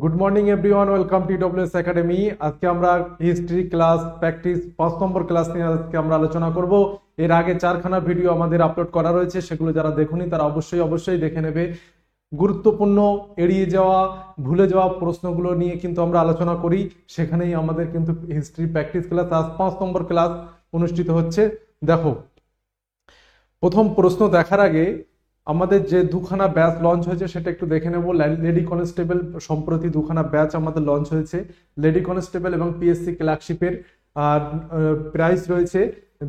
Good morning everyone, welcome to W S academy. আজকে আমরা history class practice 5 নম্বর class নিয়ে আজকে আমরা আলোচনা করব। এর আগে 4খানা ভিডিও আমাদের আপলোড করা রয়েছে, সেগুলো যারা দেখুনি তারা অবশ্যই দেখে নেবে। গুরুত্বপূর্ণ এড়িয়ে যাওয়া, ভুলে যাওয়া প্রশ্নগুলো নিয়ে কিন্তু আমরা আলোচনা করি, সেখানেই আমাদের কিন্তু হিস্ট্রি প্র্যাকটিস ক্লাস আজ 5 নম্বর ক্লাস অনুষ্ঠিত হচ্ছে। দেখো, প্রথম প্রশ্ন দেখার আগে আমাদের যে দুখানা ব্যাচ লঞ্চ হয়েছে সেটা একটু দেখে নেব। লেডি কনস্টেবল সম্প্রতি দুখানা ব্যাচ আমাদের লঞ্চ হয়েছে, লেডি কনস্টেবল এবং পিএসসি ক্লার্কশিপের। আর প্রাইস রয়েছে,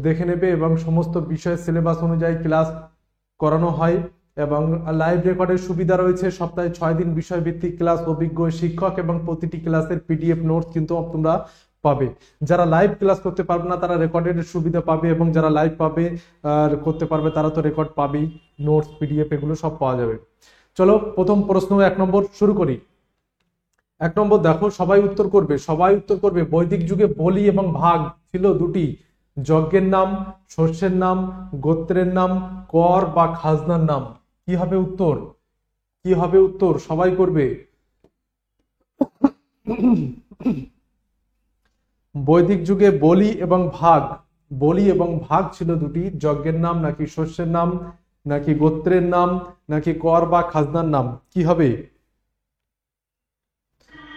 দেখে নেবে, এবং সমস্ত বিষয়ের সিলেবাস অনুযায়ী ক্লাস করানো হয় এবং লাইভ রেকর্ডের সুবিধা রয়েছে। সপ্তাহে 6 দিন বিষয়ভিত্তিক ক্লাস, অভিজ্ঞ শিক্ষক এবং প্রতিটি ক্লাসের পিডিএফ নোটস কিন্তু তোমরা পাবে। যারা লাইভ ক্লাস করতে পারবে না তারা রেকর্ডের সুবিধা পাবে, এবং যারা লাইভ পাবে করতে পারবে তারা তো রেকর্ড পাবেই, নোটস পিডিএফ এগুলো সব পাওয়া যাবে। চলো প্রথম প্রশ্ন 1 নম্বর শুরু করি। 1 নম্বর দেখো, সবাই উত্তর করবে। বৈদিক যুগে বলি এবং ভাগ ছিল দুটি: যজ্ঞের নাম, শস্যের নাম, গোত্রের নাম, কর বা খাজনার নাম। কি হবে উত্তর? সবাই করবে। বৈদিক যুগে বলি এবং ভাগ ছিল দুটি: যজ্ঞের নাম নাকি শস্যের নাম, নাকি গোত্রের নাম, নাকি কর বা খাজনার নাম। কি হবে?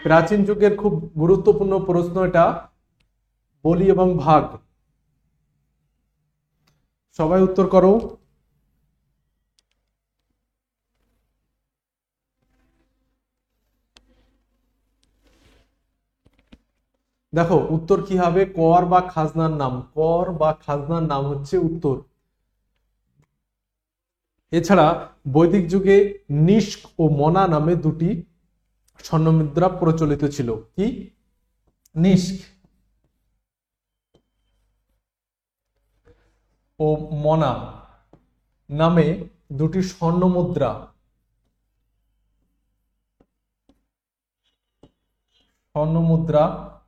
প্রাচীন যুগের খুব গুরুত্বপূর্ণ প্রশ্ন এটা, বলি এবং ভাগ। সবাই উত্তর করো। দেখো উত্তর কি হবে, কর বা খাজনার নাম হচ্ছে উত্তর। এছাড়া বৈদিক যুগে নিষ্ক ও মনা নামে দুটি স্বর্ণমুদ্রা প্রচলিত ছিল। কি? নিষ্ক ও মনা নামে দুটি স্বর্ণমুদ্রা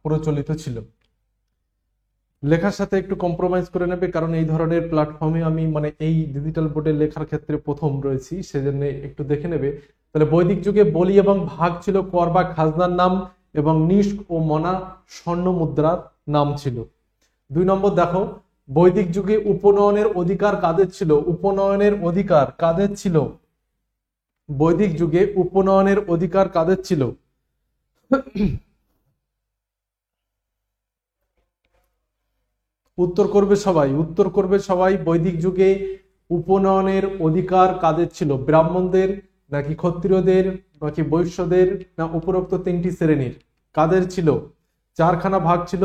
প্রচলিত ছিল। লেখার সাথে একটু কম্প্রোমাইজ করে নেবে, কারণ এই ধরনের প্ল্যাটফর্মে আমি এই ডিজিটাল বোর্ডে লেখার ক্ষেত্রে প্রথম রয়েছি, সেজন্য একটু দেখে নেবে। তাহলে বৈদিক যুগে বলি এবং ভাগ ছিল কর বা খাজনার নাম, এবং নিষ্ক ও মনা স্বর্ণ মুদ্রার নাম ছিল। 2 নম্বর দেখো, বৈদিক যুগে উপনয়নের অধিকার কাদের ছিল? বৈদিক যুগে উপনয়নের অধিকার কাদের ছিল? উত্তর করবে সবাই। বৈদিক যুগে উপনয়নের অধিকার কাদের ছিল? ব্রাহ্মণদের, নাকি ক্ষত্রিয়দের, নাকি বৈশ্যদের, না উপরোক্ত 3টি শ্রেণীর? কাদের ছিল? 4খানা ভাগ ছিল: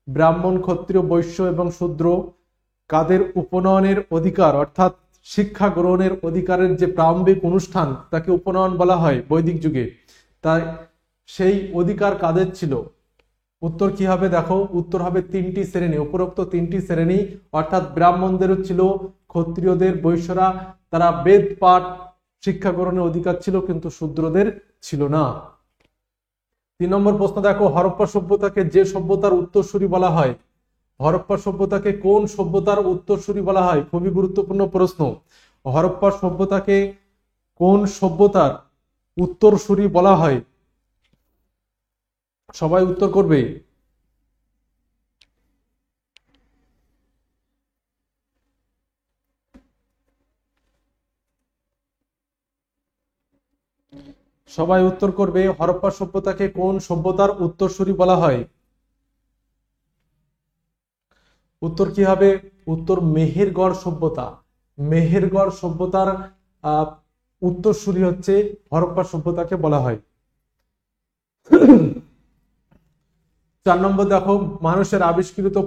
ব্রাহ্মণ, ক্ষত্রিয়, বৈশ্য এবং শূদ্র। কাদের উপনয়নের অধিকার, অর্থাৎ শিক্ষা গ্রহণের অধিকারের যে প্রারম্ভিক অনুষ্ঠান তাকে উপনয়ন বলা হয় বৈদিক যুগে, তাই সেই অধিকার কাদের ছিল? উত্তর কি হবে? দেখো উত্তর হবে 3টি শ্রেণী, উপরোক্ত 3টি শ্রেণী, অর্থাৎ ব্রাহ্মণদেরও ছিল, ক্ষত্রিয়দের, বৈশ্যরা, তারা বেদ পাঠ শিক্ষা গ্রহণের অধিকার ছিল, কিন্তু শূদ্রদের ছিল না। 3 নম্বর প্রশ্ন দেখো, হরপ্পা সভ্যতাকে যে সভ্যতার উত্তরসূরি বলা হয়? হরপ্পা সভ্যতাকে কোন সভ্যতার উত্তরসূরি বলা হয়? খুবই গুরুত্বপূর্ণ প্রশ্ন। হরপ্পা সভ্যতাকে কোন সভ্যতার উত্তরসূরি বলা হয়? সবাই উত্তর করবে। হরপ্পা সভ্যতাকে কোন সভ্যতার উত্তরসূরি বলা হয়? উত্তর কি হবে? উত্তর মেহেরগড় সভ্যতা। মেহেরগড় সভ্যতার উত্তরসূরি হচ্ছে হরপ্পা সভ্যতাকে বলা হয়। 4 নম্বর দেখো, মানুষের আবিষ্কৃত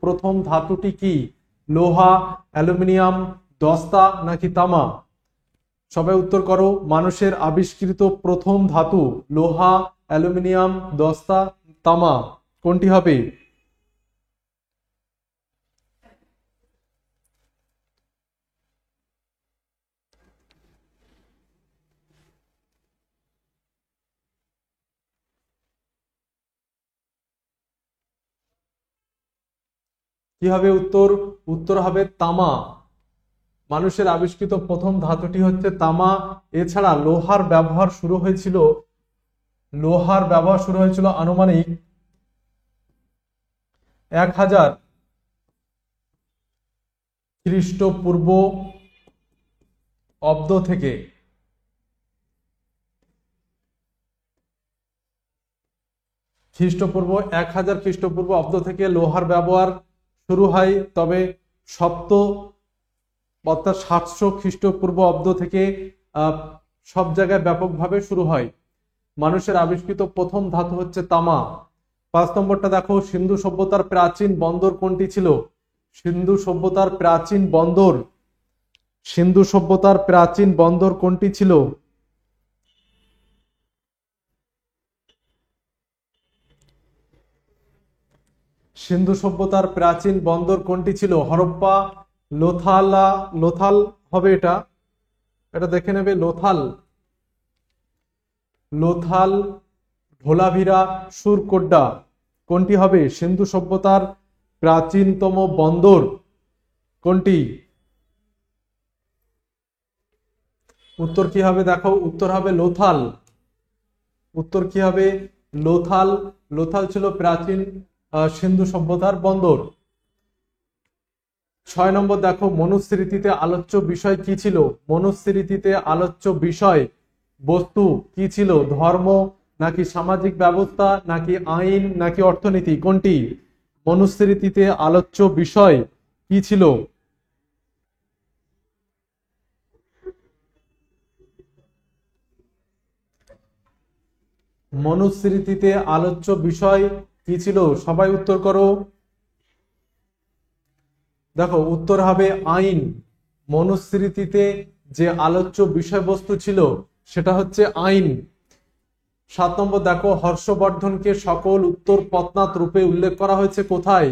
প্রথম ধাতুটি কি? লোহা, অ্যালুমিনিয়াম, দস্তা, নাকি তামা? সবাই উত্তর করো। মানুষের আবিষ্কৃত প্রথম ধাতু লোহা, অ্যালুমিনিয়াম, দস্তা, তামা, কোনটি হবে? কি হবে উত্তর? উত্তর হবে তামা। মানুষের আবিষ্কৃত প্রথম ধাতুটি হচ্ছে তামা। এছাড়া লোহার ব্যবহার শুরু হয়েছিল আনুমানিক 1000 খ্রিস্টপূর্ব অব্দ থেকে। খ্রিস্টপূর্ব 1000 খ্রিস্টপূর্ব অব্দ থেকে লোহার ব্যবহার শুরু হয়, তবে অর্থাৎ 700 খ্রিস্টপূর্ব অব্দ থেকে সব জায়গায় ব্যাপকভাবে শুরু হয়। মানুষের আবিষ্কৃত প্রথম ধাতু হচ্ছে তামা। 5 নম্বরটা দেখো, সিন্ধু সভ্যতার প্রাচীন বন্দর কোনটি ছিল? সিন্ধু সভ্যতার প্রাচীন বন্দর কোনটি ছিল? সিন্ধু সভ্যতার প্রাচীন বন্দর কোনটি ছিল? হরপ্পা, লোথাল হবে এটা দেখে নেবে। লোথাল, ঢোলাভিরা, সুরকোড্ডা কোনটি হবে সিন্ধু সভ্যতার প্রাচীনতম বন্দর? কোনটি? উত্তর কি হবে দেখো, উত্তর হবে লোথাল। উত্তর কি হবে? লোথাল ছিল প্রাচীন সিন্ধু সভ্যতার বন্দর। 6 নম্বর দেখো, মনুস্মৃতিতে আলোচ্য বিষয় কি ছিল? মনুস্মৃতিতে আলোচ্য বিষয় বস্তু কি ছিল? ধর্ম নাকি সামাজিক ব্যবস্থা নাকি আইন নাকি অর্থনীতি? কোনটি? মনুস্মৃতিতে আলোচ্য বিষয় কি ছিল? মনুস্মৃতিতে আলোচ্য বিষয় কি ছিল? সবাই উত্তর করো। দেখো, উত্তর হবে আইন। মনুস্মৃতিতে যে আলোচ্য বিষয়বস্তু ছিল সেটা হচ্ছে আইন। 7 নম্বর দেখো, হর্ষবর্ধনকে সকল উত্তর পত্নাত রূপে উল্লেখ করা হয়েছে কোথায়?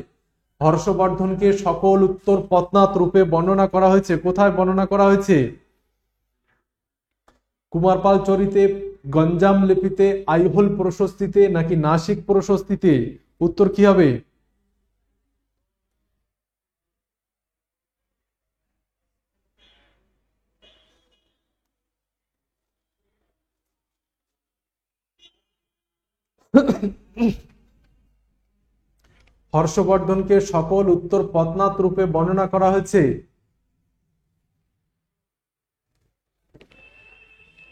হর্ষবর্ধনকে সকল উত্তর পত্নাত রূপে বর্ণনা করা হয়েছে কোথায়? বর্ণনা করা হয়েছে কুমারপাল চরিতে, গঞ্জাম লিপিতে, আইহোল প্রশস্তিতে নাকি নাসিক প্রশস্তিতে? উত্তর কি হবে? হর্ষবর্ধনকে সকল উত্তর পত্নাত রূপে বর্ণনা করা হয়েছে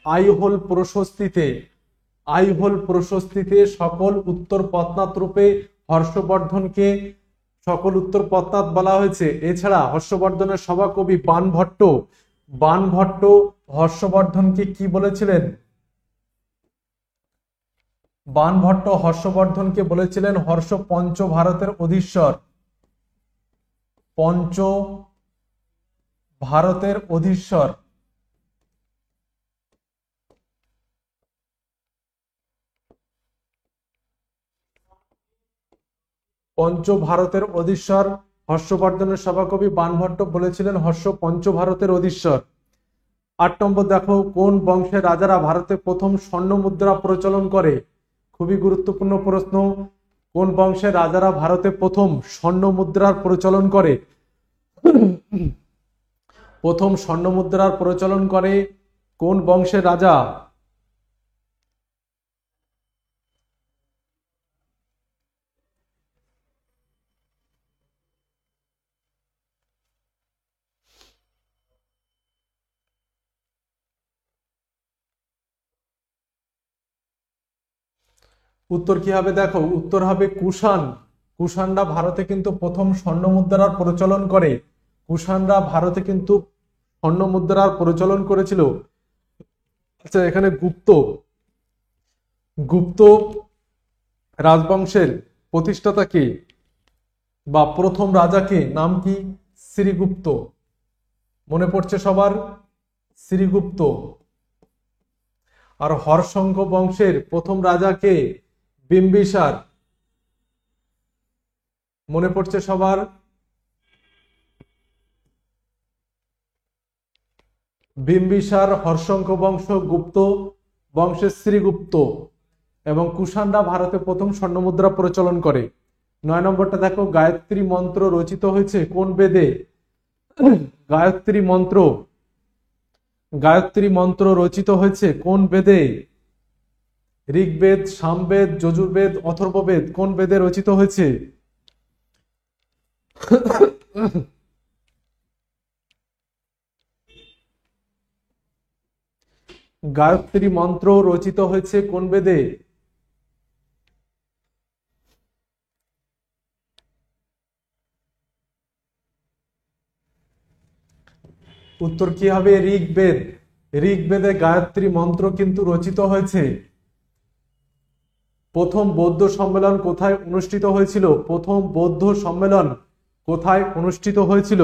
আইহোল প্রশস্তিতে সকল উত্তর পত্নাত রূপে হর্ষবর্ধনকে সকল উত্তর পত্নাত বলা হয়েছে। এছাড়া হর্ষবর্ধনের সভাকবি বাণভট্ট হর্ষবর্ধনকে কি বলেছিলেন? বাণভট্ট হর্ষবর্ধনকে বলেছিলেন হর্ষ পঞ্চ ভারতের অধীশ্বর। পঞ্চ ভারতের অধীশ্বর। পঞ্চ ভারতের অধীশ্বর হর্ষবর্ধনের সভাকবি বাণভট্ট বলেছিলেন হর্ষ পঞ্চ ভারতের অধীশ্বর। 8 নম্বর দেখো, কোন বংশের রাজারা ভারতে প্রথম স্বর্ণ মুদ্রা প্রচলন করে? খুবই গুরুত্বপূর্ণ প্রশ্ন। কোন বংশের রাজারা ভারতে প্রথম স্বর্ণ মুদ্রার প্রচলন করে? প্রথম স্বর্ণ মুদ্রার প্রচলন করে কোন বংশের রাজা? উত্তর কি হবে দেখো, উত্তর হবে কুষাণ। কুষাণরা ভারতে কিন্তু প্রথম স্বর্ণ মুদ্রার প্রচলন করে। কুষাণরা ভারতে কিন্তু স্বর্ণ মুদ্রার প্রচলন করেছিল। আচ্ছা, এখানে গুপ্ত রাজবংশের প্রতিষ্ঠাতা কে বা প্রথম রাজা কে? নাম কি? শ্রীগুপ্ত। মনে পড়ছে সবার? শ্রীগুপ্ত। আর হর্ষঙ্ক বংশের প্রথম রাজা কে? বিম্বিসার। মনে পড়ছে সবার? বিম্বিসার, হর্ষঙ্ক বংশ, গুপ্ত বংশের শ্রীগুপ্ত। এবং কুষাণরা ভারতে প্রথম স্বর্ণমুদ্রা প্রচলন করে। 9 নম্বরটা দেখো, গায়ত্রী মন্ত্র রচিত হয়েছে কোন বেদে? গায়ত্রী মন্ত্র, গায়ত্রী মন্ত্র রচিত হয়েছে কোন বেদে? ঋগ্বেদ, সামবেদ, যজুর্বেদ, অথর্ববেদ, কোন বেদে রচিত হয়েছে? গায়ত্রী মন্ত্র রচিত হয়েছে কোন বেদে? উত্তর কি হবে? ঋগ্বেদ। ঋগ্বেদে গায়ত্রী মন্ত্র কিন্তু রচিত হয়েছে। প্রথম বৌদ্ধ সম্মেলন কোথায় অনুষ্ঠিত হয়েছিল? প্রথম বৌদ্ধ সম্মেলন কোথায় অনুষ্ঠিত হয়েছিল?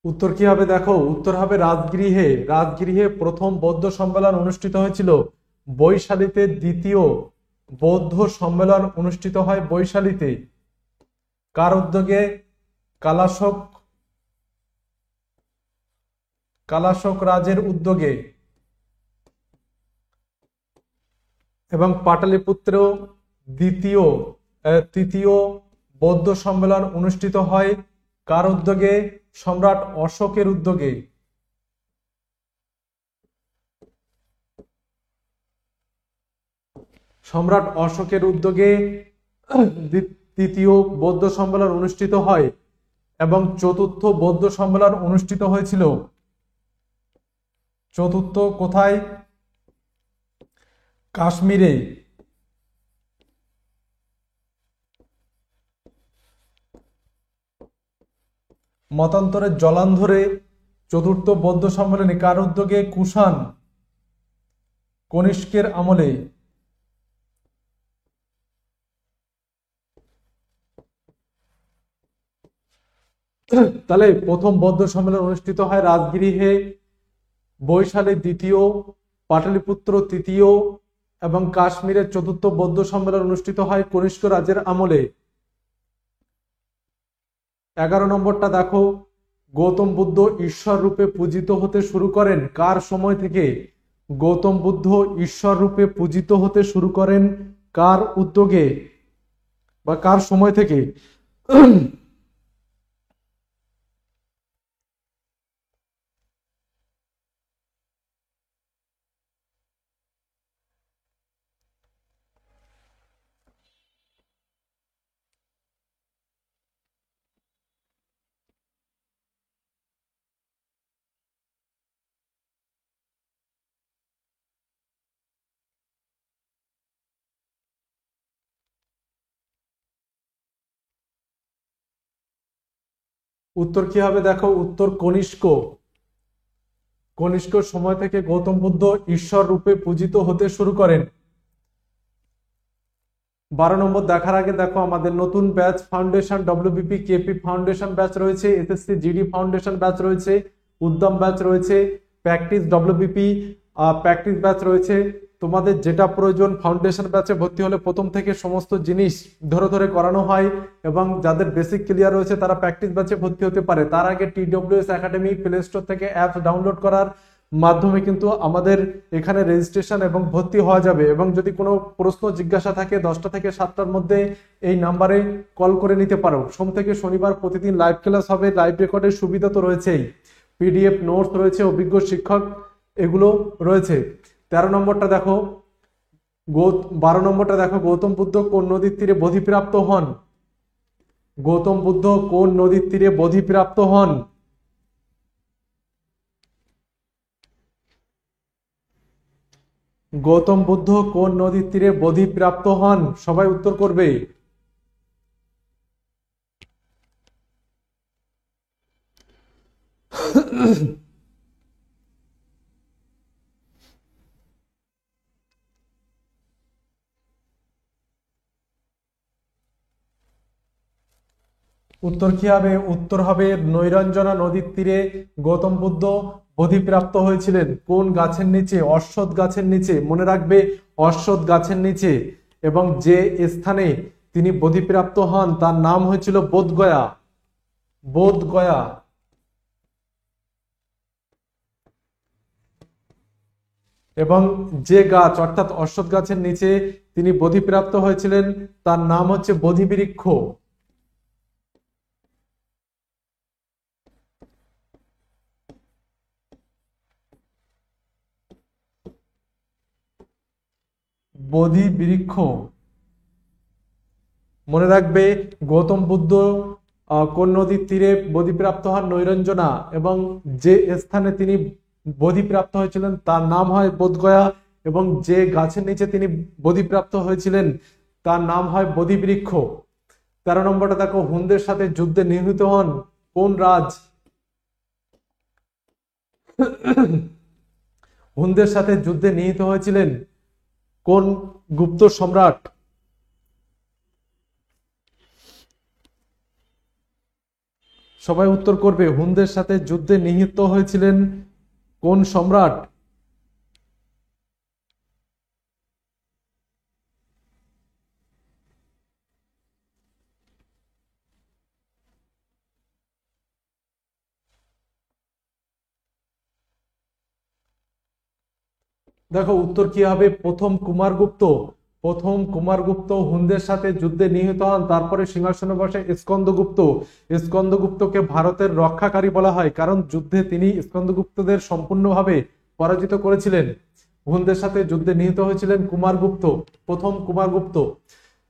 উত্তর কি হবে? দেখো, উত্তর হবে রাজগৃহে। রাজগৃহে প্রথম বৌদ্ধ সম্মেলন অনুষ্ঠিত হয়েছিল। বৈশালীতে দ্বিতীয় বৌদ্ধ সম্মেলন অনুষ্ঠিত হয় বৈশালীতে। কার উদ্যোগে? কালাশোক, কালাশোক রাজের উদ্যোগে। এবং পাটলিপুত্র তৃতীয় বৌদ্ধ সম্মেলন অনুষ্ঠিত হয় কার উদ্যোগে? সম্রাট অশোকের উদ্যোগে। সম্রাট অশোকের উদ্যোগে তৃতীয় বৌদ্ধ সম্মেলন অনুষ্ঠিত হয় এবং চতুর্থ বৌদ্ধ সম্মেলন অনুষ্ঠিত হয়েছিল চতুর্থ কোথায়? কাশ্মীরে। মতান্তরে জলান্ধরে চতুর্থ বৌদ্ধ সম্মেলনে কার উদ্যোগে? কুষাণ কনিষ্কের আমলে। তাহলে প্রথম বৌদ্ধ সম্মেলন অনুষ্ঠিত হয় রাজগৃহে, বৈশালী দ্বিতীয়, পাটলিপুত্র তৃতীয় এবং কাশ্মীরের চতুর্থ বৌদ্ধ সম্মেলন অনুষ্ঠিত হয় কনিষ্ক রাজের আমলে। 11 নম্বরটা দেখো, গৌতম বুদ্ধ ঈশ্বর রূপে পূজিত হতে শুরু করেন কার সময় থেকে? গৌতম বুদ্ধ ঈশ্বর রূপে পূজিত হতে শুরু করেন কার উদ্যোগে বা কার সময় থেকে? উত্তর কি হবে? দেখো, উত্তর কনিষ্ক। কনিষ্ক সময় থেকে গৌতম বুদ্ধ ঈশ্বর রূপে পূজিত হতে শুরু করেন। 12 নম্বর দেখার আগে দেখো, আমাদের নতুন batch foundation WBP KP foundation batch রয়েছে, এসএসসি জিডি ফাউন্ডেশন ব্যাচ রয়েছে, উদ্যম ব্যাচ রয়েছে, প্র্যাকটিস ডব্লিউবিপি প্র্যাকটিস ব্যাচ রয়েছে। তোমাদের যেটা প্রয়োজন ফাউন্ডেশন ব্যাচে ভর্তি হলে প্রথম থেকে সমস্ত জিনিস ধরে ধরে করানো হয় এবং যাদের বেসিক ক্লিয়ার রয়েছে তারা প্র্যাকটিস ব্যাচে ভর্তি হতে পারে। তার আগে TWS একাডেমি প্লে স্টোর থেকে অ্যাপস ডাউনলোড করার মাধ্যমে কিন্তু আমাদের এখানে রেজিস্ট্রেশন এবং ভর্তি হওয়া যাবে। এবং যদি কোনো প্রশ্ন জিজ্ঞাসা থাকে 10টা থেকে 7টার মধ্যে এই নাম্বারে কল করে নিতে পারো। সোম থেকে শনিবার প্রতিদিন লাইভ ক্লাস হবে, লাইভ রেকর্ডের সুবিধা তো রয়েছেই, PDF নোটস রয়েছে, অভিজ্ঞ শিক্ষক এগুলো রয়েছে। 13 নম্বরটা দেখো, 12 নম্বরটা দেখো, গৌতম বুদ্ধ কোন নদীর তীরে বোধিপ্রাপ্ত হন? গৌতম বুদ্ধ কোন নদীর তীরে বোধিপ্রাপ্ত হন? গৌতম বুদ্ধ কোন নদীর তীরে বোধিপ্রাপ্ত হন? সবাই উত্তর করবে। উত্তর কি হবে? উত্তর হবে নৈরঞ্জনা নদীর তীরে গৌতম বুদ্ধ বোধিপ্রাপ্ত হয়েছিলেন। কোন গাছের নিচে? অশ্বত্থ গাছের নিচে। মনে রাখবে, অশ্বত্থ গাছের নিচে। এবং যে স্থানে তিনি বোধিপ্রাপ্ত হন তার নাম হয়েছিল বোধগয়া। বোধগয়া। এবং যে গাছ অর্থাৎ অশ্বত্থ গাছের নিচে তিনি বোধিপ্রাপ্ত হয়েছিলেন তার নাম হচ্ছে বোধিবৃক্ষ। বোধিবৃক্ষ। মনে রাখবে গৌতম বুদ্ধ কোন নদীর তীরে বোধিপ্রাপ্ত হন? নৈরঞ্জনা। এবং যে স্থানে তিনি বোধিপ্রাপ্ত হয়েছিলেন তার নাম হয় বোধগয়া, এবং যে গাছের নিচে তিনি বোধিপ্রাপ্ত হয়েছিলেন তার নাম হয় বোধিবৃক্ষ। 13 নম্বরটা দেখো, হুনদের সাথে যুদ্ধে নিহত হন কোন রাজ? হুনদের সাথে যুদ্ধে নিহত হয়েছিলেন কোন গুপ্ত সম্রাট? সবাই উত্তর করবে। হুনদের সাথে যুদ্ধে নিহত হয়েছিলেন কোন সম্রাট? দেখো উত্তর কি হবে? প্রথম কুমারগুপ্ত। প্রথম কুমারগুপ্ত হুনদের সাথে যুদ্ধে নিহত হন, তারপরে সিংহাসনে বসে স্কন্দগুপ্ত। স্কন্দগুপ্তকে ভারতের রক্ষাকারী বলা হয়, কারণ যুদ্ধে তিনি স্কন্দগুপ্তদের সম্পূর্ণভাবে পরাজিত করেছিলেন। হুনদের সাথে যুদ্ধে নিহত হয়েছিলেন কুমারগুপ্ত, প্রথম কুমারগুপ্ত।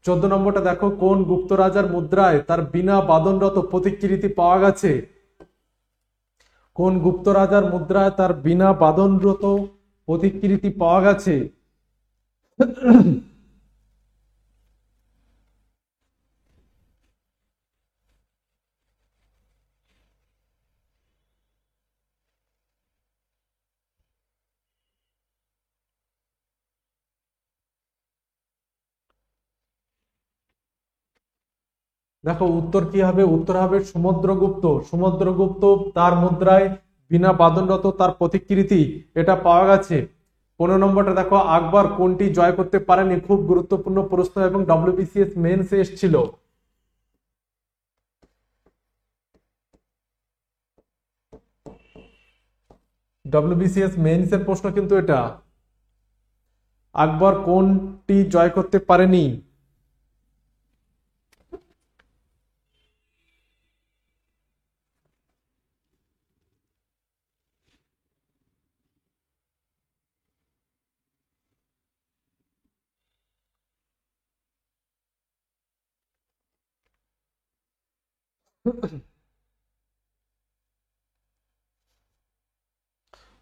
14 নম্বরটা দেখো, কোন গুপ্ত রাজার মুদ্রায় তার বিনা বাদনরত প্রতিকৃতি পাওয়া গেছে? কোন গুপ্ত রাজার মুদ্রায় তার বিনা বাদনরত প্রতিকৃতি পাওয়া গেছে? দেখো উত্তর কি হবে? উত্তর হবে সমুদ্রগুপ্ত। সমুদ্রগুপ্ত তার মুদ্রায় বিনা বাদনরত তার প্রতিকৃতি এটা পাওয়া গেছে। 15 নম্বরটা দেখো, আকবর কোনটি জয় করতে পারেনি? খুব গুরুত্বপূর্ণ প্রশ্ন এবং ডব্লিউবিসিএস মেন্সে এসেছিল। ডব্লিউবিসিএস মেন্সের প্রশ্ন কিন্তু এটা। আকবর কোনটি জয় করতে পারেনি?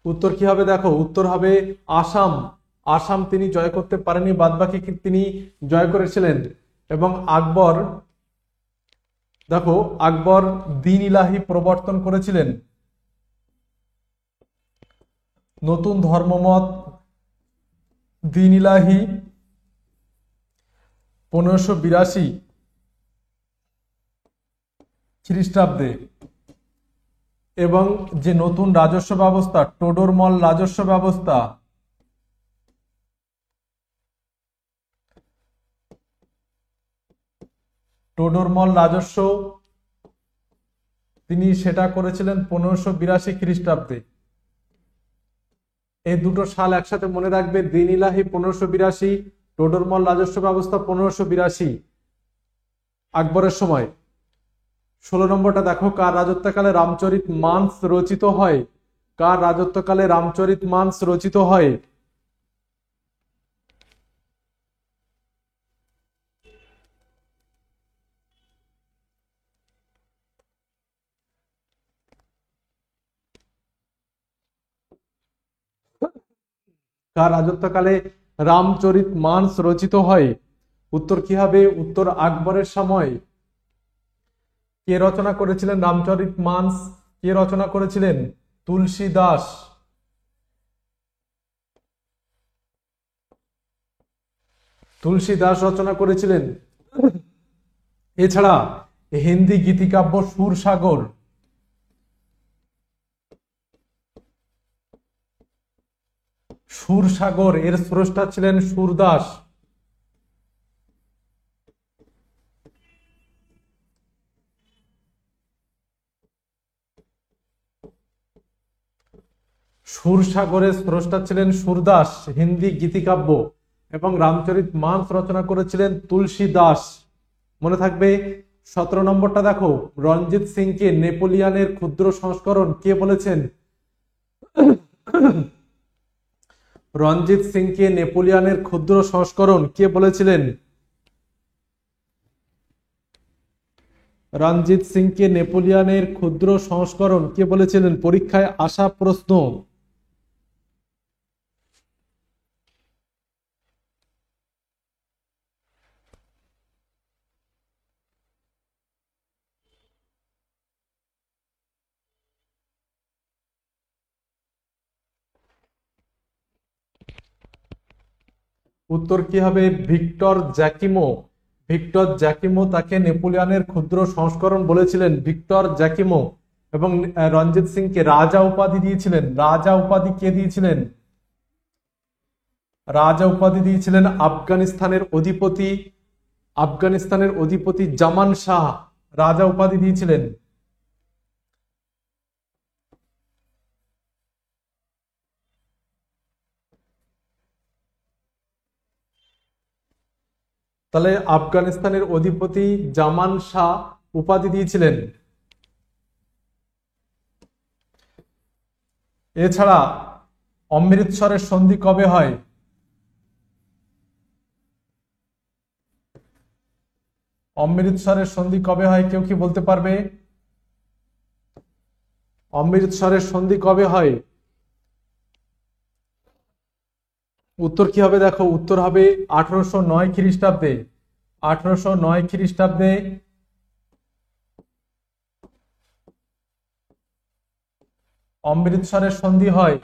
উত্তর কি হবে? দেখো উত্তর হবে আসাম। আসাম তিনি জয় করতে পারেনি, বাদবাকি তিনি জয় করেছিলেন। এবং আকবর, দেখো আকবর দ্বীন ইলাহি প্রবর্তন করেছিলেন। নতুন ধর্মমত দ্বীন ইলাহি 1582 খ্রিস্টাব্দে। এবং যে নতুন রাজস্ব ব্যবস্থা টোডরমল রাজস্ব ব্যবস্থা, টোডরমল রাজস্ব তিনি সেটা করেছিলেন 1582 খ্রিস্টাব্দে। এই দুটো সাল একসাথে মনে রাখবে, দ্বীন ইলাহি 1582, টোডরমল রাজস্ব ব্যবস্থা 1582 আকবরের সময়। 16 নম্বরটা দেখো, কার রাজত্বকালে রামচরিত মানস রচিত হয়? কার রাজত্বকালে রামচরিত মানস রচিত হয়? কার রাজত্বকালে রামচরিত মানস রচিত হয়? উত্তর কি হবে? উত্তর আকবরের সময়। কে রচনা করেছিলেন রামচরিত মানস? কে রচনা করেছিলেন? তুলসীদাস। তুলসীদাস রচনা করেছিলেন। এছাড়া হিন্দি গীতিকাব্য সুরসাগর, সুরসাগর এর স্রষ্টা ছিলেন সুরদাস। সুরসাগরের স্রষ্টা ছিলেন সুরদাস, হিন্দি গীতিকাব্য, এবং রামচরিত মানস রচনা করেছিলেন তুলসী দাস। মনে থাকবে। 17 নম্বরটা দেখো, রঞ্জিত সিংকে নেপোলিয়নের ক্ষুদ্র সংস্করণ কে বলেছেন? রঞ্জিত সিংকে নেপোলিয়নের ক্ষুদ্র সংস্করণ কে বলেছিলেন? রঞ্জিত সিংকে নেপোলিয়নের ক্ষুদ্র সংস্করণ কে বলেছিলেন? পরীক্ষায় আসা প্রশ্ন। উত্তর কি হবে? ভিক্টর জ্যাকিমো। ভিক্টর জ্যাকিমো তাকে নেপোলিয়নের ক্ষুদ্র সংস্করণ বলেছিলেন, ভিক্টর জ্যাকিমো। এবং রঞ্জিত সিংকে রাজা উপাধি দিয়েছিলেন। রাজা উপাধি কে দিয়েছিলেন? রাজা উপাধি দিয়েছিলেন আফগানিস্তানের অধিপতি জামান শাহ রাজা উপাধি দিয়েছিলেন। তাহলে আফগানিস্তানের অধিপতি জামান শাহ উপাধি দিয়েছিলেন। এছাড়া অমৃতসরের সন্ধি কবে হয়? অমৃতসরের সন্ধি কবে হয়, কেউ কি বলতে পারবে? অমৃতসরের সন্ধি কবে হয়? উত্তর কি হবে? দেখো, উত্তর হবে 1809 খ্রিস্টাব্দে। 1809 খ্রিস্টাব্দে অমৃতসরের সন্ধি হয়।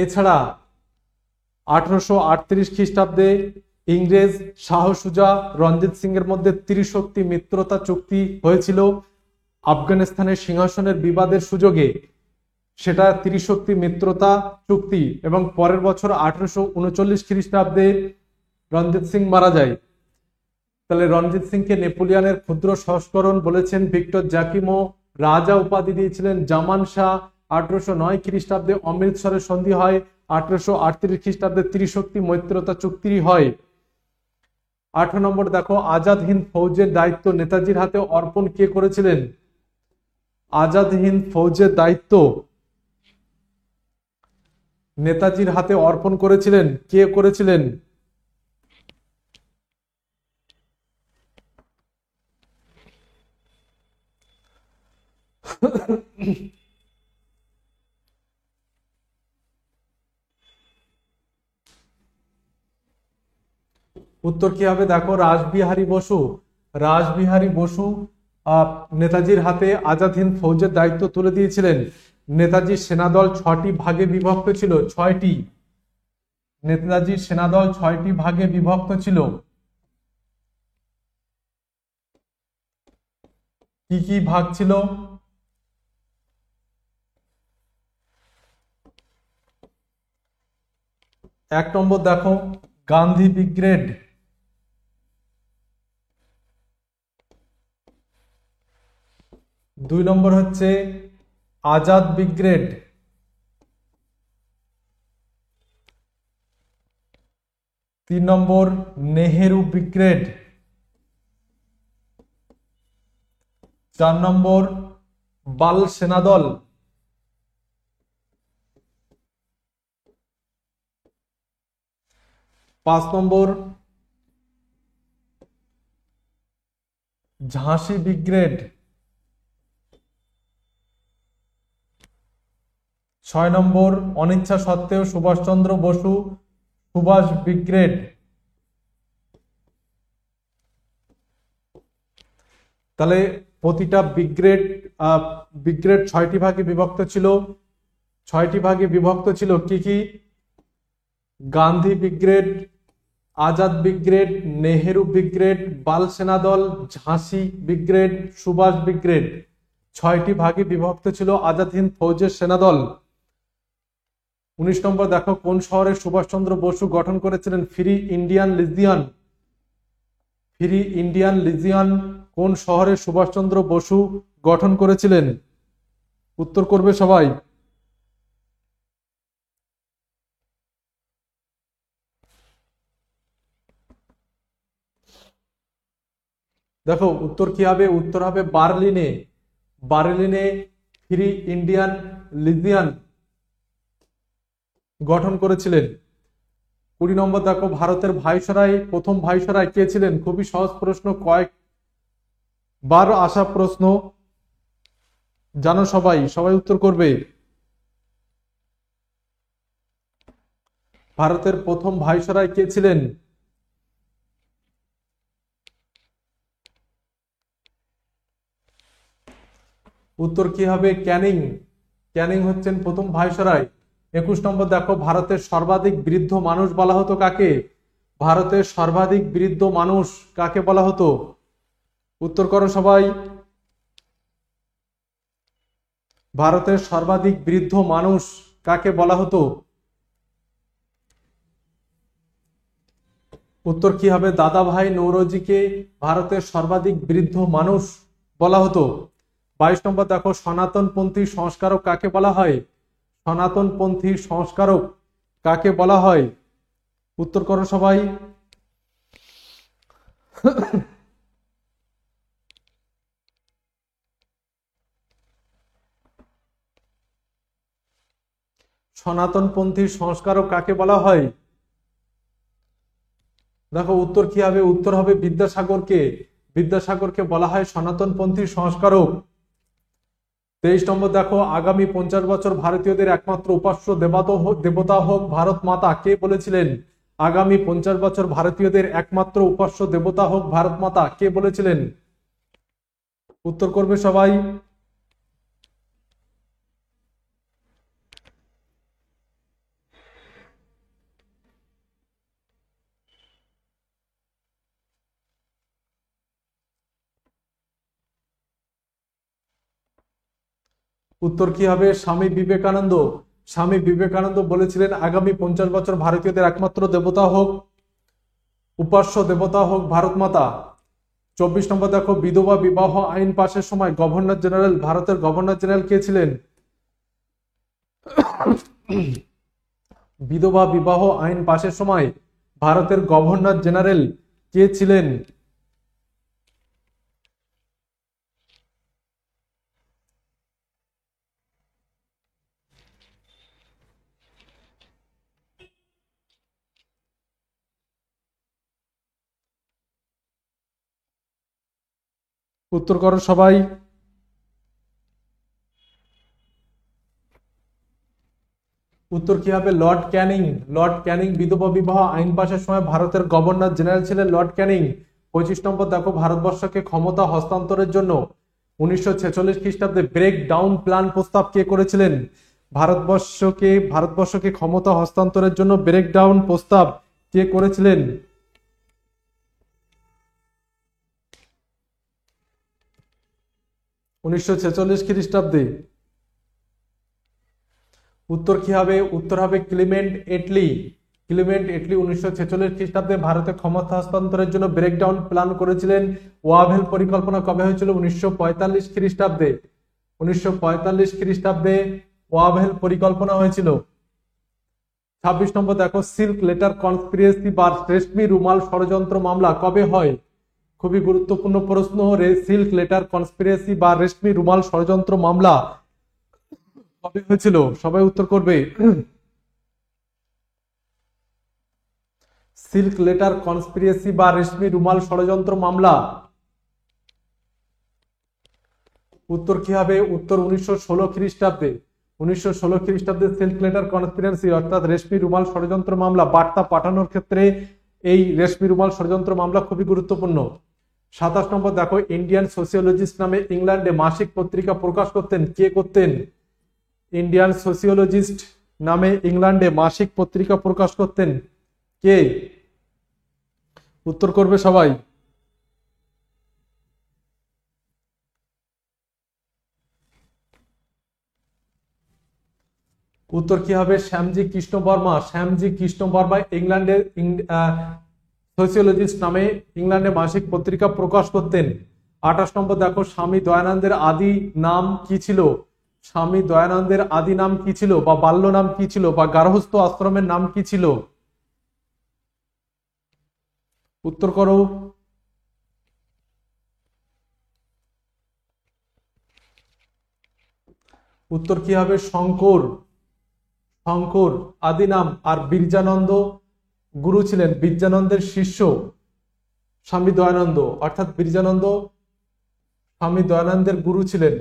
এছাড়া 1838 খ্রিস্টাব্দে ইংরেজ শাহ সুজা রঞ্জিত সিং এর মধ্যে ত্রিশক্তি মিত্রতা চুক্তি হয়েছিল আফগানিস্তানের সিংহাসনের বিবাদের সুযোগে। সেটা ত্রিশক্তি মিত্রতা চুক্তি। এবং পরের বছর 1839 খ্রিস্টাব্দে রঞ্জিত সিং মারা যায়। তাহলে রঞ্জিত সিংকে নেপোলিয়নের ক্ষুদ্র সংস্করণ বলেছেন ভিক্টর জ্যাকিমো। রাজা উপাধি দিয়েছিলেন জামান শাহ। 1809 খ্রিস্টাব্দে অমৃতসরের সন্ধি হয়। 1838 খ্রিস্টাব্দে ত্রিশক্তি মৈত্রতা চুক্তি হয়। 18 নম্বর দেখো, আজাদ হিন্দ ফৌজের দায়িত্ব নেতাজির হাতে অর্পণ কে করেছিলেন? আজাদ হিন্দ ফৌজের দায়িত্ব নেতাজির হাতে অর্পণ করেছিলেন, কে করেছিলেন? উত্তর কি হবে? দেখো, রাসবিহারী বসু। রাসবিহারী বসু নেতাজির হাতে আজাদ হিন্দ ফৌজের দায়িত্ব তুলে দিয়েছিলেন। নেতাজির সেনাদল 6টি ভাগে বিভক্ত ছিল। 6টি। নেতাজির সেনাদল 6টি ভাগে বিভক্ত ছিল। কি কি ভাগ ছিল? এক নম্বর দেখো, গান্ধী ব্রিগেড। দুই নম্বর হচ্ছে আজাদ ব্রিগেড। তিন নম্বর নেহেরু ব্রিগেড। 4 নম্বর বাল সেনাদল। 5 নম্বর ঝাঁসি ব্রিগেড। 6 নম্বর অনিচ্ছা সত্ত্বেও সুভাষচন্দ্র বসু সুভাষ ব্রিগেড। তাহলে প্রতিটা ব্রিগেড 6টি ভাগে বিভক্ত ছিল। 6টি ভাগে বিভক্ত ছিল কি কি? Gandhi brigade, Azad brigade, Nehru brigade, বাল সেনাদল, ঝাঁসি ব্রিগেড, সুভাষ ব্রিগেড। 6টি ভাগে বিভক্ত ছিল আজাদ হিন্দ ফৌজের সেনাদল। 19 নম্বর দেখো, কোন শহরে সুভাষচন্দ্র বসু গঠন করেছিলেন free Indian legion? Free Indian legion কোন শহরে সুভাষচন্দ্র বসু গঠন করেছিলেন? উত্তর করবে সবাই। দেখো উত্তর কি হবে, উত্তর হবে বার্লিনে। বার্লিনে ফ্রি ইন্ডিয়ান লিজিয়ন গঠন করেছিলেন। 20 নম্বর দেখো ভারতের ভাইসরয়, প্রথম ভাইসরয় কে ছিলেন? খুবই সহজ প্রশ্ন, কয়েকবার আসা প্রশ্ন, জানো সবাই, সবাই উত্তর করবে। ভারতের প্রথম ভাইসরয় কে ছিলেন? উত্তর কি হবে? ক্যানিং। ক্যানিং হচ্ছেন প্রথম ভাইসরয়। 21 নম্বর দেখো ভারতের সর্বাধিক বৃদ্ধ মানুষ বলা হতো কাকে? ভারতের সর্বাধিক বৃদ্ধ মানুষ কাকে বলা হতো? উত্তর করো সবাই। ভারতের সর্বাধিক বৃদ্ধ মানুষ কাকে বলা হতো? উত্তর কি হবে? দাদাভাই নৌরোজিকে ভারতের সর্বাধিক বৃদ্ধ মানুষ বলা হতো। 22 নম্বর দেখো সনাতনপন্থী সংস্কারক কাকে বলা হয়? সনাতনপন্থী সংস্কারক কাকে বলা হয়? উত্তর করো সবাই। সনাতনপন্থী সংস্কারক কাকে বলা হয়? দেখো উত্তর কি হবে? উত্তর হবে বিদ্যাসাগরকে। বিদ্যাসাগরকে বলা হয় সনাতনপন্থী সংস্কারক। 23 নম্বর দেখো আগামী 50 বছর ভারতীয়দের একমাত্র উপাস্য দেবতা হোক ভারত মাতা কে বলেছিলেন? আগামী 50 বছর ভারতীয়দের একমাত্র উপাস্য দেবতা হোক ভারত মাতা কে বলেছিলেন? উত্তর করবে সবাই। উত্তর কি হবে? স্বামী বিবেকানন্দ। স্বামী বিবেকানন্দ বলেছিলেন আগামী 50 বছর ভারতীয়দের একমাত্র দেবতা হোক, উপাস্য দেবতা হোক ভারত মাতা। 24 নম্বর দেখো বিধবা বিবাহ আইন পাশের সময় গভর্নর জেনারেল, ভারতের গভর্নর জেনারেল কে ছিলেন? বিধবা বিবাহ আইন পাশের সময় ভারতের গভর্নর জেনারেল কে ছিলেন? উত্তর করো সবাই। উত্তর কি হবে? লর্ড ক্যানিং। লর্ড ক্যানিং বিধবা বিবাহ আইন পাশের সময় ভারতের গভর্নর জেনারেল ছিলেন লর্ড ক্যানিং। 25 নম্বর দেখো ভারতবর্ষকে ক্ষমতা হস্তান্তরের জন্য 1946 খ্রিস্টাব্দে ব্রেক ডাউন প্ল্যান প্রস্তাব কে করেছিলেন? ভারতবর্ষকে ক্ষমতা হস্তান্তরের জন্য ব্রেক ডাউন প্রস্তাব কে করেছিলেন? 1946 খ্রিস্টাব্দে। উত্তর কি হবে? উত্তর হবে ক্লিমেন্ট এটলি। ক্লিমেন্ট এটলি 1946 খ্রিস্টাব্দে ভারতে ক্ষমতা হস্তান্তরের জন্য ব্রেকডাউন প্ল্যান করেছিলেন। ওয়াভেল পরিকল্পনা কবে হয়েছিল? 1945 খ্রিস্টাব্দে। 1945 খ্রিস্টাব্দে ওয়াভেল পরিকল্পনা হয়েছিল। 26 নম্বর দেখো সিল্ক লেটার কনস্পিরেসি বা রেশমি রুমাল ষড়যন্ত্র মামলা কবে হয়? খুবই গুরুত্বপূর্ণ প্রশ্ন। সিল্ক লেটার কনস্পিরেসি বা রেশমি রুমাল ষড়যন্ত্র মামলা কবে হয়েছিল? সবাই উত্তর করবে। সিল্ক লেটার কনস্পিরেসি বা রেশমি রুমাল ষড়যন্ত্র মামলা। উত্তর কি হবে? উত্তর 1916 খ্রিস্টাব্দে। 1916 খ্রিস্টাব্দে সিল্ক লেটার কনস্পিরেসি অর্থাৎ রেশমি রুমাল ষড়যন্ত্র মামলা, বার্তা পাঠানোর ক্ষেত্রে এই রেশমি রুমাল ষড়যন্ত্র মামলা খুবই গুরুত্বপূর্ণ। 27 নম্বর দেখো ইন্ডিয়ান সোসিওলজিস্ট নামে ইংল্যান্ডে মাসিক পত্রিকা প্রকাশ করতেন কে করতেন? ইন্ডিয়ান সোসিওলজিস্ট নামে ইংল্যান্ডে মাসিক পত্রিকা প্রকাশ করতেন কে? উত্তর করবে সবাই। উত্তর কি হবে? শ্যামজি কৃষ্ণ বর্মা। শ্যামজি কৃষ্ণ বর্মা ইংল্যান্ডের সোসিওলজিস্ট নামে ইংল্যান্ডে মাসিক পত্রিকা প্রকাশ করতেন? 28 নম্বর দেখো, স্বামী দয়ানন্দের আদি নাম কি ছিল? স্বামী দয়ানন্দের আদি নাম কি ছিল, বা বাল্য নাম কি ছিল, বা গার্হস্থ আশ্রমের নাম কি ছিল? উত্তর করো। উত্তর কি হবে? শঙ্কর। শঙ্কর আদি নাম। আর বীর্যানন্দ গুরু ছিলেন, বীর্যানন্দের শিষ্য স্বামী দয়ানন্দ, অর্থাৎ বীর্যানন্দ স্বামী দয়ানন্দের গুরু ছিলেন।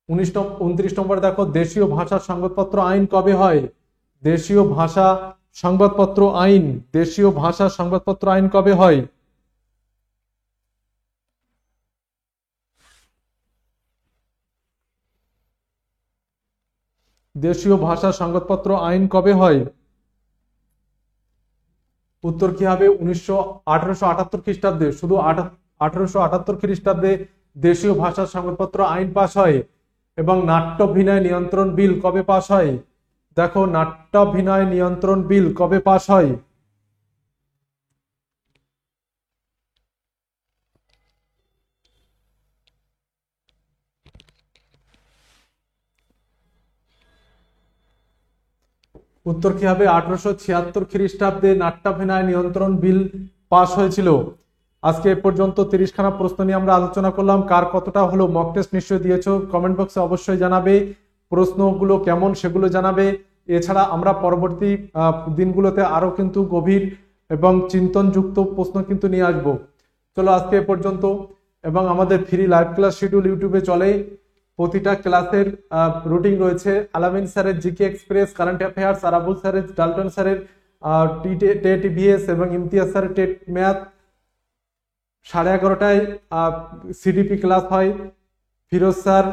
29 নম্বর দেখো, দেশীয় ভাষা সংবাদপত্র আইন কবে হয়? দেশীয় ভাষা সংবাদপত্র আইন, দেশীয় ভাষা সংবাদপত্র আইন কবে হয়? দেশীয় ভাষা সংবাদপত্র আইন কবে হয়? উত্তর কি হবে? 1878 খ্রিস্টাব্দে। শুধু 1878 খ্রিস্টাব্দে দেশীয় ভাষা সংবাদপত্র আইন পাশ হয়। এবং নাট্যাভিনয় নিয়ন্ত্রণ বিল কবে পাশ হয়? দেখো, নাট্যাভিনয় নিয়ন্ত্রণ বিল কবে পাশ হয়? উত্তর কি হবে? 1876 খ্রিস্টাব্দে নাট্যাভিনয় নিয়ন্ত্রণ বিল পাশ হয়েছিল। আজকে এ পর্যন্ত 30খানা প্রশ্ন নিয়ে আমরা আলোচনা করলাম। কার কতটা হলো মক টেস্ট নিশ্চয়ই দিয়েছো, কমেন্ট বক্সে অবশ্যই জানাবে। প্রশ্নগুলো কেমন সেগুলো জানাবে। এছাড়া আমরা পরবর্তী দিনগুলোতে আরো কিন্তু গভীর এবং চিন্তনযুক্ত প্রশ্ন কিন্তু নিয়ে আসবো। চলো আজকে এ পর্যন্ত। এবং আমাদের ফ্রি লাইভ ক্লাস শিডিউল ইউটিউবে চলে। প্রতিটা ক্লাসের রুটিন রয়েছে। আলামিন স্যারের GK express, current affairs, Arabul স্যারের, ডাল্টন স্যারের টেট ইভিএস এবং ইমতিয়াজ স্যারের টেট ম্যাথ। 11:30টায় সিডিপি ক্লাস হয়। ফিরোজ স্যার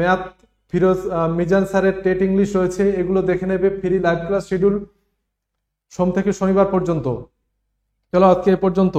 ম্যাথ, ফিরোজ মিজান স্যারের টেট ইংলিশ রয়েছে। এগুলো দেখে নেবে। ফ্রি লাইভ ক্লাস শিডিউল সোম থেকে শনিবার পর্যন্ত। চলো আজকে এ পর্যন্ত।